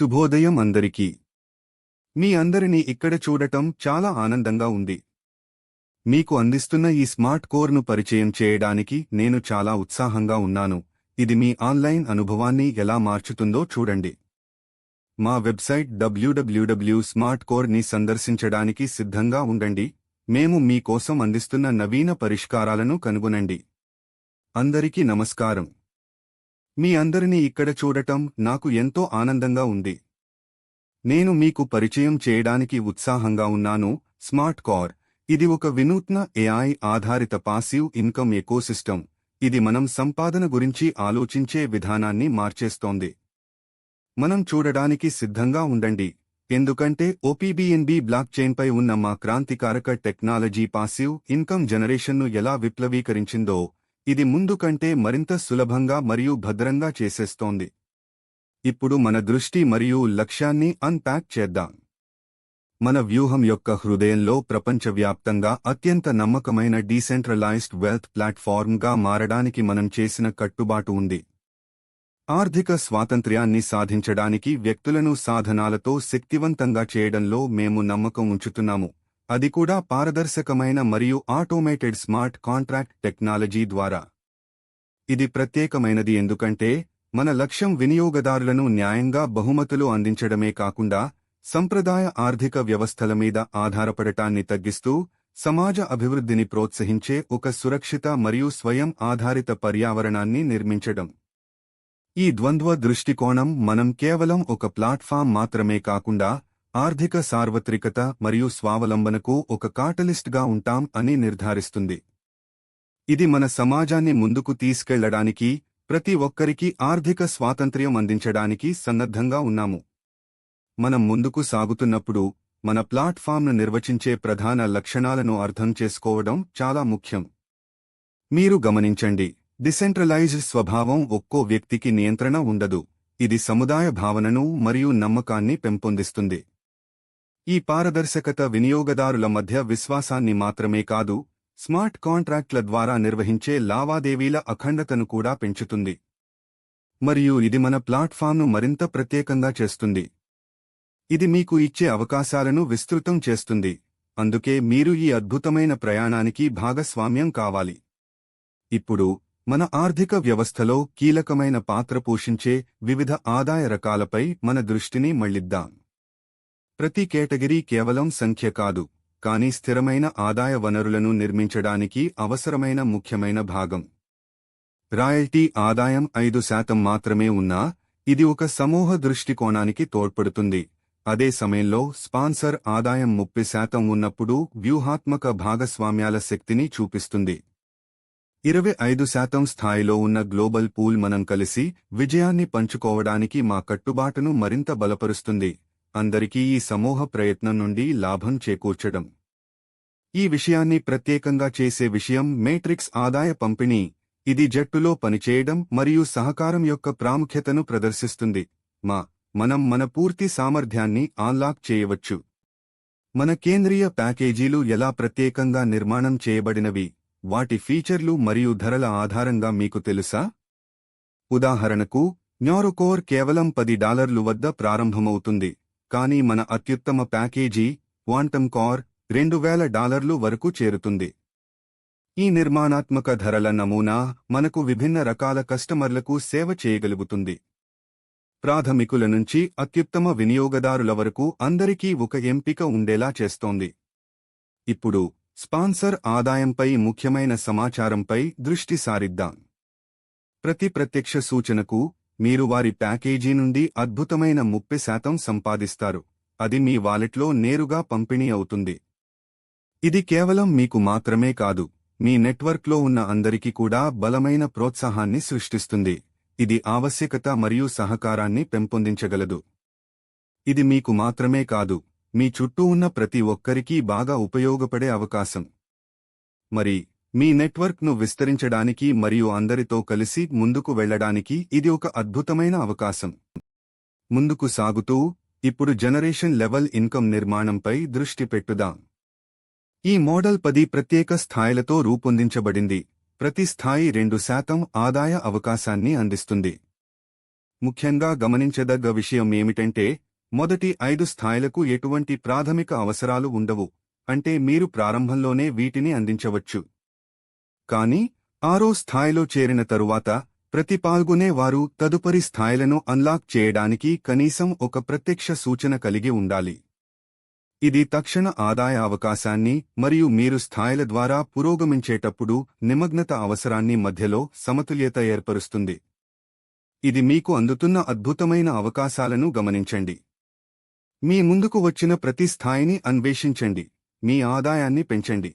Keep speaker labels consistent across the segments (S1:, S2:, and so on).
S1: శుభోదయం అందరికీ. మీ అందరినీ ఇక్కడ చూడటం చాలా ఆనందంగా ఉంది. మీకు అందిస్తున్న ఈ స్మార్ట్ కోర్ను పరిచయం చేయడానికి నేను చాలా ఉత్సాహంగా ఉన్నాను. ఇది మీ ఆన్లైన్ అనుభవాన్ని ఎలా మార్చుతుందో చూడండి. మా వెబ్సైట్ www.smartcore ని సందర్శించడానికి సిద్ధంగా ఉండండి. మేము మీ కోసం అందిస్తున్న నవీన పరిష్కారాలను కనుగొనండి. అందరికీ నమస్కారం. మీ అందరినీ ఇక్కడ చూడటం నాకు ఎంతో ఆనందంగా ఉంది. నేను మీకు పరిచయం చేయడానికి ఉత్సాహంగా ఉన్నాను. స్మార్ట్ కోర్ ఇది ఒక వినూత్న AI ఆధారిత పాసివ్ ఇన్కమ్ ఎకోసిస్టమ్. ఇది మనం సంపాదన గురించి ఆలోచించే విధానాన్ని మార్చేస్తోంది. మనం చూడడానికి సిద్ధంగా ఉండండి, ఎందుకంటే OPBNB బ్లాక్చైన్పై ఉన్న మా క్రాంతికారక టెక్నాలజీ పాసివ్ ఇన్కమ్ జనరేషన్ను ఎలా విప్లవీకరించిందో ఇది ముందు కంటే మరింత సులభంగా మరియు భద్రంగా చేసేస్తోంది. ఇప్పుడు మన దృష్టి మరియు లక్ష్యాన్ని అన్ప్యాక్ చేద్దాం. మన వ్యూహం యొక్క హృదయంలో ప్రపంచవ్యాప్తంగా అత్యంత నమ్మకమైన డీసెంట్రలైజ్డ్ వెల్త్ ప్లాట్ఫార్మ్గా మారడానికి మనం చేసిన కట్టుబాటు ఉంది. ఆర్థిక స్వాతంత్ర్యాన్ని సాధించడానికి వ్యక్తులను సాధనాలతో శక్తివంతంగా చేయడంలో మేము నమ్మకం ఉంచుతున్నాము, అది కూడా పారదర్శకమైన మరియు ఆటోమేటెడ్ స్మార్ట్ కాంట్రాక్ట్ టెక్నాలజీ ద్వారా. ఇది ప్రత్యేకమైనది ఎందుకంటే మన లక్ష్యం వినియోగదారులను న్యాయంగా బహుమతులు అందించడమే కాకుండా సంప్రదాయ ఆర్థిక వ్యవస్థల మీద ఆధారపడటాన్ని తగ్గిస్తూ సమాజ అభివృద్ధిని ప్రోత్సహించే ఒక సురక్షిత మరియు స్వయం ఆధారిత పర్యావరణాన్ని నిర్మించడం. ఈ ద్వంద్వ దృష్టికోణం మనం కేవలం ఒక ప్లాట్ఫామ్ మాత్రమే కాకుండా ఆర్థిక సార్వత్రికత మరియు స్వావలంబనకు ఒక కాటలిస్ట్గా ఉంటాం అని నిర్ధారిస్తుంది. ఇది మన సమాజాన్ని ముందుకు తీసుకెళ్లడానికి, ప్రతి ఒక్కరికి ఆర్థిక స్వాతంత్ర్యం అందించడానికి సన్నద్ధంగా ఉన్నాము. మనం ముందుకు సాగుతున్నప్పుడు మన ప్లాట్ఫామ్ను నిర్వచించే ప్రధాన లక్షణాలను అర్థం చేసుకోవడం చాలా ముఖ్యం. మీరు గమనించండి, డిసెంట్రలైజ్డ్ స్వభావం ఒక్కో వ్యక్తికి నియంత్రణ ఉండదు. ఇది సముదాయ భావనను మరియు నమ్మకాన్ని పెంపొందిస్తుంది. ఈ పారదర్శకత వినియోగదారుల మధ్య విశ్వాసాన్ని మాత్రమే కాదు, స్మార్ట్ కాంట్రాక్ట్ల ద్వారా నిర్వహించే లావాదేవీల అఖండతను కూడా పెంచుతుంది. మరియు ఇది మన ప్లాట్ఫామ్ను మరింత ప్రత్యేకంగా చేస్తుంది. ఇది మీకు ఇచ్చే అవకాశాలను విస్తృతం చేస్తుంది, అందుకే మీరు ఈ అద్భుతమైన ప్రయాణానికి భాగస్వామ్యం కావాలి. ఇప్పుడు మన ఆర్థిక వ్యవస్థలో కీలకమైన పాత్ర పోషించే వివిధ ఆదాయ రకాలపై మన దృష్టిని మళ్లిద్దాం. ప్రతి కేటగిరీ కేవలం సంఖ్య కాదు, కానీ స్థిరమైన ఆదాయ వనరులను నిర్మించడానికి అవసరమైన ముఖ్యమైన భాగం. రాయల్టీ ఆదాయం 5% మాత్రమే ఉన్నా ఇది ఒక సమూహ దృష్టికోణానికి తోడ్పడుతుంది. అదే సమయంలో స్పాన్సర్ ఆదాయం 30% ఉన్నప్పుడు వ్యూహాత్మక భాగస్వామ్యాల శక్తిని చూపిస్తుంది. 25% స్థాయిలో ఉన్న గ్లోబల్ పూల్ మనం కలిసి విజయాన్ని పంచుకోవడానికి మా కట్టుబాటును మరింత బలపరుస్తుంది. అందరికీ ఈ సమూహ ప్రయత్నం నుండి లాభం చేకూర్చడం. ఈ విషయాన్ని ప్రత్యేకంగా చేసే విషయం మేట్రిక్స్ ఆదాయ పంపిణీ. ఇది జట్టులో పనిచేయడం మరియు సహకారం యొక్క ప్రాముఖ్యతను ప్రదర్శిస్తుంది. మనం మన పూర్తి సామర్థ్యాన్ని అన్లాక్ చేయవచ్చు. మన కేంద్రీయ ప్యాకేజీలు ఎలా ప్రత్యేకంగా నిర్మాణం చేయబడినవి, వాటి ఫీచర్లు మరియు ధరల ఆధారంగా మీకు తెలుసా? ఉదాహరణకు, న్యూరోకోర్ కేవలం $10 వద్ద ప్రారంభమవుతుంది, కానీ మన అత్యుత్తమ ప్యాకేజీ క్వాంటమ్ కోర్ $2000 వరకు చేరుతుంది. ఈ నిర్మాణాత్మక ధరల నమూనా మనకు విభిన్న రకాల కస్టమర్లకు సేవ చేయగలుగుతుంది. ప్రాథమికుల నుంచి అత్యుత్తమ వినియోగదారుల వరకు అందరికీ ఒక ఎంపిక ఉండేలా చేస్తోంది. ఇప్పుడు స్పాన్సర్ ఆదాయంపై ముఖ్యమైన సమాచారంపై దృష్టి సారిద్దాం. ప్రతి ప్రత్యక్ష సూచనకు మీరు వారి ప్యాకేజీ నుండి అద్భుతమైన 30% సంపాదిస్తారు. అది మీ వాలెట్లో నేరుగా పంపిణీ అవుతుంది. ఇది కేవలం మీకు మాత్రమే కాదు, మీ నెట్వర్క్లో ఉన్న అందరికీ కూడా బలమైన ప్రోత్సాహాన్ని సృష్టిస్తుంది. ఇది ఆవశ్యకత మరియు సహకారాన్ని పెంపొందించగలదు. ఇది మీకు మాత్రమే కాదు, మీ చుట్టూ ఉన్న ప్రతి ఒక్కరికీ బాగా ఉపయోగపడే అవకాశం. మరి మీ నెట్వర్క్ను విస్తరించడానికి మరియు అందరితో కలిసి ముందుకు వెళ్లడానికి ఇది ఒక అద్భుతమైన అవకాశం. ముందుకు సాగుతూ ఇప్పుడు జనరేషన్ లెవెల్ ఇన్కమ్ నిర్మాణంపై దృష్టి పెట్టుదాం. ఈ మోడల్ 10 ప్రత్యేక స్థాయిలతో రూపొందించబడింది. ప్రతి స్థాయి 2% ఆదాయ అవకాశాన్ని అందిస్తుంది. ముఖ్యంగా గమనించదగ్గ విషయం ఏమిటంటే మొదటి 5 స్థాయిలకు ఎటువంటి ప్రాథమిక అవసరాలు ఉండవు, అంటే మీరు ప్రారంభంలోనే వీటిని అందించవచ్చు. కానీ 6వ స్థాయిలో చేరిన తరువాత ప్రతి పాల్గొనేవారు తదుపరి స్థాయిలను అన్లాక్ చేయడానికి కనీసం ఒక ప్రత్యక్ష సూచన కలిగి ఉండాలి. ఇది తక్షణ ఆదాయ అవకాశాన్ని మరియు మీరు స్థాయిల ద్వారా పురోగమించేటప్పుడు నిమగ్నత అవసరాన్ని మధ్యలో సమతుల్యత ఏర్పరుస్తుంది. ఇది మీకు అందుతున్న అద్భుతమైన అవకాశాలను గమనించండి. మీ ముందుకు వచ్చిన ప్రతి స్థాయిని అన్వేషించండి, మీ ఆదాయాన్ని పెంచండి.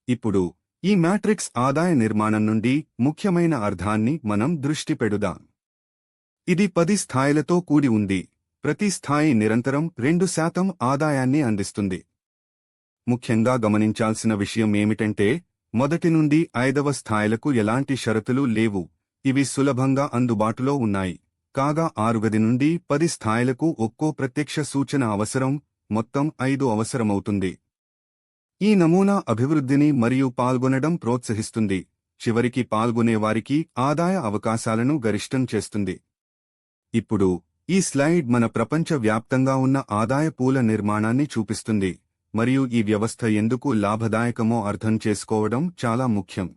S1: ఇప్పుడు ఈ మ్యాట్రిక్స్ ఆదాయ నిర్మాణం నుండి ముఖ్యమైన అర్థాన్ని మనం దృష్టి పెడుదాం. ఇది 10 స్థాయిలతో కూడి ఉంది. ప్రతి స్థాయి నిరంతరం 2% ఆదాయాన్ని అందిస్తుంది. ముఖ్యంగా గమనించాల్సిన విషయం ఏమిటంటే మొదటి నుండి 5వ స్థాయిలకు ఎలాంటి షరతులు లేవు, ఇవి సులభంగా అందుబాటులో ఉన్నాయి. కాగా 6 నుండి 10 స్థాయిలకు ఒక్కో ప్రత్యక్ష సూచన అవసరం, మొత్తం 5 అవసరమవుతుంది. ఈ నమూనా అభివృద్ధిని మరియు పాల్గొనడం ప్రోత్సహిస్తుంది, చివరికి పాల్గొనేవారికి ఆదాయ అవకాశాలను గరిష్టం చేస్తుంది. ఇప్పుడు ఈ స్లైడ్ మన ప్రపంచ వ్యాప్తంగా ఉన్న ఆదాయ పూల నిర్మాణాన్ని చూపిస్తుంది, మరియు ఈ వ్యవస్థ ఎందుకు లాభదాయకమో అర్థం చేసుకోవడం చాలా ముఖ్యం.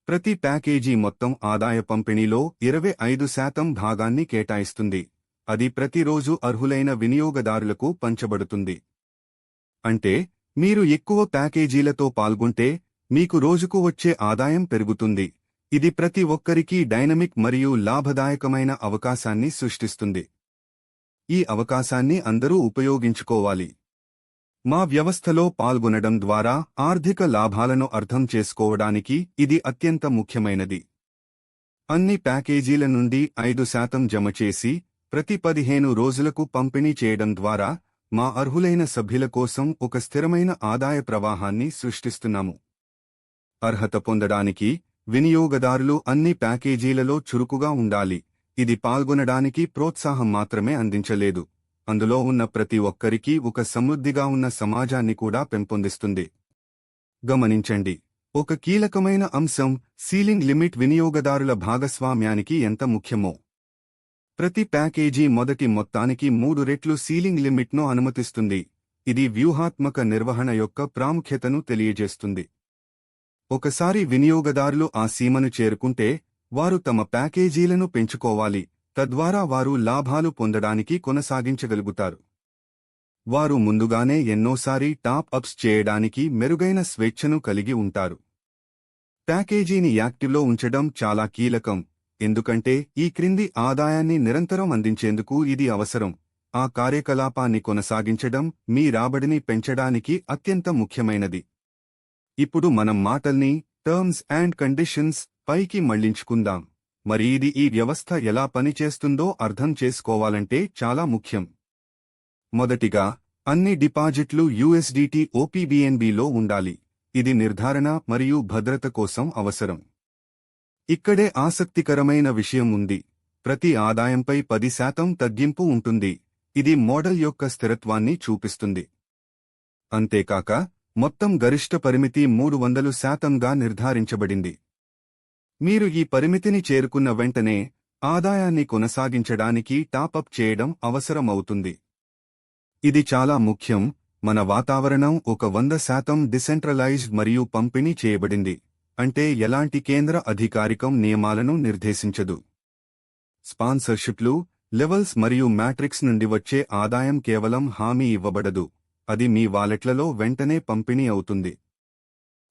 S1: ప్రతి ప్యాకేజీ మొత్తం ఆదాయ పంపిణీలో 25% భాగాన్ని కేటాయిస్తుంది. అది ప్రతిరోజు అర్హులైన వినియోగదారులకు పంచబడుతుంది. అంటే మీరు ఎక్కువ ప్యాకేజీలతో పాల్గొంటే మీకు రోజుకు వచ్చే ఆదాయం పెరుగుతుంది. ఇది ప్రతి ఒక్కరికీ డైనమిక్ మరియు లాభదాయకమైన అవకాశాన్ని సృష్టిస్తుంది. ఈ అవకాశాన్ని అందరూ ఉపయోగించుకోవాలి. మా వ్యవస్థలో పాల్గొనడం ద్వారా ఆర్థిక లాభాలను అర్థం చేసుకోవడానికి ఇది అత్యంత ముఖ్యమైనది. అన్ని ప్యాకేజీల నుండి 5% జమ చేసి ప్రతి 15 రోజులకు పంపిణీ చేయడం ద్వారా మా అర్హులైన సభ్యుల కోసం ఒక స్థిరమైన ఆదాయ ప్రవాహాన్ని సృష్టిస్తున్నాము. అర్హత పొందడానికి వినియోగదారులు అన్ని ప్యాకేజీలలో చురుకుగా ఉండాలి. ఇది పాల్గొనడానికి ప్రోత్సాహం మాత్రమే అందించలేదు, అందులో ఉన్న ప్రతి ఒక్కరికీ ఒక సమృద్ధిగా ఉన్న సమాజాన్ని కూడా పెంపొందిస్తుంది. గమనించండి, ఒక కీలకమైన అంశం సీలింగ్ లిమిట్ వినియోగదారుల భాగస్వామ్యానికి ఎంత ముఖ్యమో. ప్రతి ప్యాకేజీ మొదటి మొత్తానికి 3 రెట్లు సీలింగ్ లిమిట్ను అనుమతిస్తుంది. ఇది వ్యూహాత్మక నిర్వహణ యొక్క ప్రాముఖ్యతను తెలియజేస్తుంది. ఒకసారి వినియోగదారులు ఆ సీమను చేరుకుంటే వారు తమ ప్యాకేజీలను పెంచుకోవాలి, తద్వారా వారు లాభాలు పొందడానికి కొనసాగించగలుగుతారు. వారు ముందుగానే ఎన్నోసారి టాప్ అప్స్ చేయడానికి మెరుగైన స్వేచ్ఛను కలిగి ఉంటారు. ప్యాకేజీని యాక్టివ్లో ఉంచడం చాలా కీలకం, ఎందుకంటే ఈ క్రింది ఆదాయాన్ని నిరంతరం అందించేందుకు ఇది అవసరం. ఆ కార్యకలాపాన్ని కొనసాగించడం మీ రాబడిని పెంచడానికి అత్యంత ముఖ్యమైనది. ఇప్పుడు మనం మాటల్ని టర్మ్స్ అండ్ కండిషన్స్ పైకి మళ్లించుకుందాం. మరి ఇది ఈ వ్యవస్థ ఎలా పనిచేస్తుందో అర్థం చేసుకోవాలంటే చాలా ముఖ్యం. మొదటిగా, అన్ని డిపాజిట్లు USDT OPBNBలో ఉండాలి. ఇది నిర్ధారణ మరియు భద్రత కోసం అవసరం. ఇక్కడే ఆసక్తికరమైన విషయం ఉంది. ప్రతి ఆదాయంపై 10% తగ్గింపు ఉంటుంది. ఇది మోడల్ యొక్క స్థిరత్వాన్ని చూపిస్తుంది. అంతేకాక మొత్తం గరిష్ట పరిమితి 300%గా నిర్ధారించబడింది. మీరు ఈ పరిమితిని చేరుకున్న వెంటనే ఆదాయాన్ని కొనసాగించడానికి టాపప్ చేయడం అవసరమవుతుంది. ఇది చాలా ముఖ్యం. మన వాతావరణం ఒక 100% డిసెంట్రలైజ్డ్ మరియు పంపిణీ చేయబడింది, అంటే ఎలాంటి కేంద్ర అధికారికం నియమాలను నిర్దేశించదు. స్పాన్సర్షిప్లు, లెవెల్స్ మరియు మ్యాట్రిక్స్ నుండి వచ్చే ఆదాయం కేవలం హామీ ఇవ్వబడదు, అది మీ వాలెట్లలో వెంటనే పంపిణీ అవుతుంది.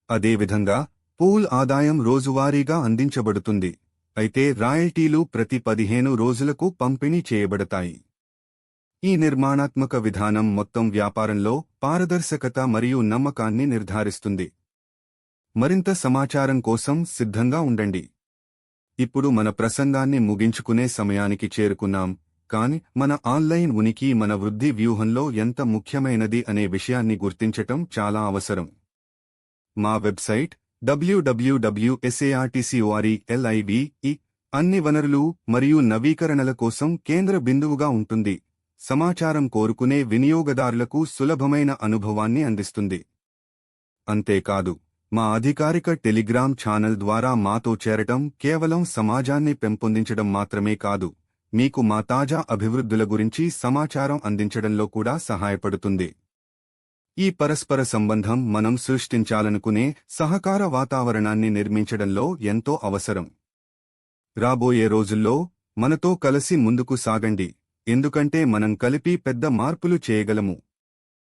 S1: అదేవిధంగా పూల్ ఆదాయం రోజువారీగా అందించబడుతుంది, అయితే రాయల్టీలు ప్రతి 15 రోజులకు పంపిణీ చేయబడతాయి. ఈ నిర్మాణాత్మక విధానం మొత్తం వ్యాపారంలో పారదర్శకత మరియు నమ్మకాన్ని నిర్ధారిస్తుంది. మరింత సమాచారం కోసం సిద్ధంగా ఉండండి. ఇప్పుడు మన ప్రసంగాన్ని ముగించుకునే సమయానికి చేరుకున్నాం, కాని మన ఆన్లైన్ ఉనికి మన వృద్ధి వ్యూహంలో ఎంత ముఖ్యమైనది అనే విషయాన్ని గుర్తించటం చాలా అవసరం. మా వెబ్సైట్ www.sartcore.live అన్ని వనరులు మరియు నవీకరణల కోసం కేంద్ర బిందువుగా ఉంటుంది. సమాచారం కోరుకునే వినియోగదారులకు సులభమైన అనుభవాన్ని అందిస్తుంది. అంతేకాదు, మా అధికారిక టెలిగ్రామ్ ఛానల్ ద్వారా మాతో చేరటం కేవలం సమాజాన్ని పెంపొందించడం మాత్రమే కాదు, మీకు మా తాజా అభివృద్ధుల గురించి సమాచారం అందించడంలో కూడా సహాయపడుతుంది. ఈ పరస్పర సంబంధం మనం సృష్టించాలనుకునే సహకార వాతావరణాన్ని నిర్మించడంలో ఎంతో అవసరం. రాబోయే రోజుల్లో మనతో కలిసి ముందుకు సాగండి, ఎందుకంటే మనం కలిపి పెద్ద మార్పులు చేయగలము.